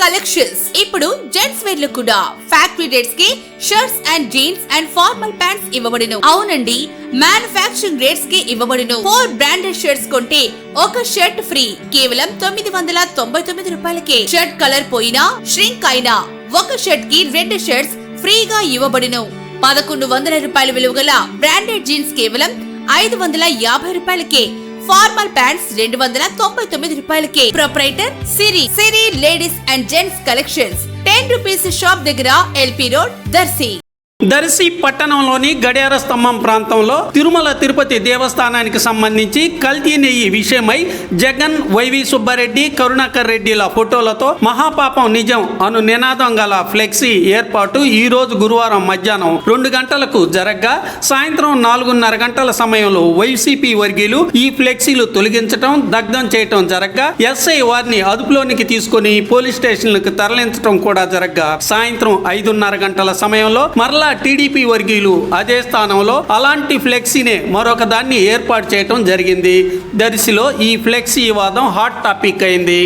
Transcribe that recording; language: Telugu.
కలెక్షన్స్ ఇప్పుడు జెంట్స్ వేర్ లో కూడా ఫ్యాక్టరీ రేట్స్ కి shirts and jeans and formal pants ఇవ్వబడును. అవునండి, మ్యానుఫ్యాక్చరింగ్ రేట్స్ కి ఇవ్వబడును. 4 బ్రాండెడ్ షర్ట్స్ కొంటే ఒక షర్ట్ ఫ్రీ కేవలం 999 రూపాయలకే. షర్ట్ కలర్ పోయినా ష్రింక్ అయినా ఒక షర్ట్ కి 2 షర్ట్స్ ఫ్రీగా ఇవ్వబడును. 1100 రూపాయల విలువ గల బ్రాండెడ్ జీన్స్ కేవలం 550 రూపాయలకే. ఫార్మల్ ప్యాంట్స్ 299 రూపాయలకే. Proprietor Siri ladies and gents collections 10 rupees shop దగ్గర ఎల్పి రోడ్ దర్శి. దర్శి పట్టణంలోని గడియార స్తంభం ప్రాంతంలో తిరుమల తిరుపతి దేవస్థానానికి సంబంధించి కల్తీ నెయ్యి విషయమై జగన్, వైవి సుబ్బారెడ్డి, కరుణాకర్ రెడ్డిల ఫోటోలతో మహాపాపం నిజం అను నినాదం గల ఫ్లెక్సీ ఏర్పాటు ఈ రోజు గురువారం మధ్యాహ్నం 2 గంటలకు జరగ్గా సాయంత్రం 4:30 గంటల సమయంలో వైసీపీ వర్గీయులు ఈ ఫ్లెక్సీలు తొలగించడం, దగ్ధం చేయటం జరగ్గా ఎస్ఐ వారిని అదుపులోనికి తీసుకుని పోలీస్ స్టేషన్లకు తరలించడం కూడా జరగ్గా సాయంత్రం 5:30 గంటల సమయంలో మరలా టీడీపీ వర్గీయులు అదే స్థానంలో అలాంటి ఫ్లెక్సీనే మరొక దాన్ని ఏర్పాటు చేయడం జరిగింది. దర్శిలో ఈ ఫ్లెక్సీ వివాదం హాట్ టాపిక్ అయింది.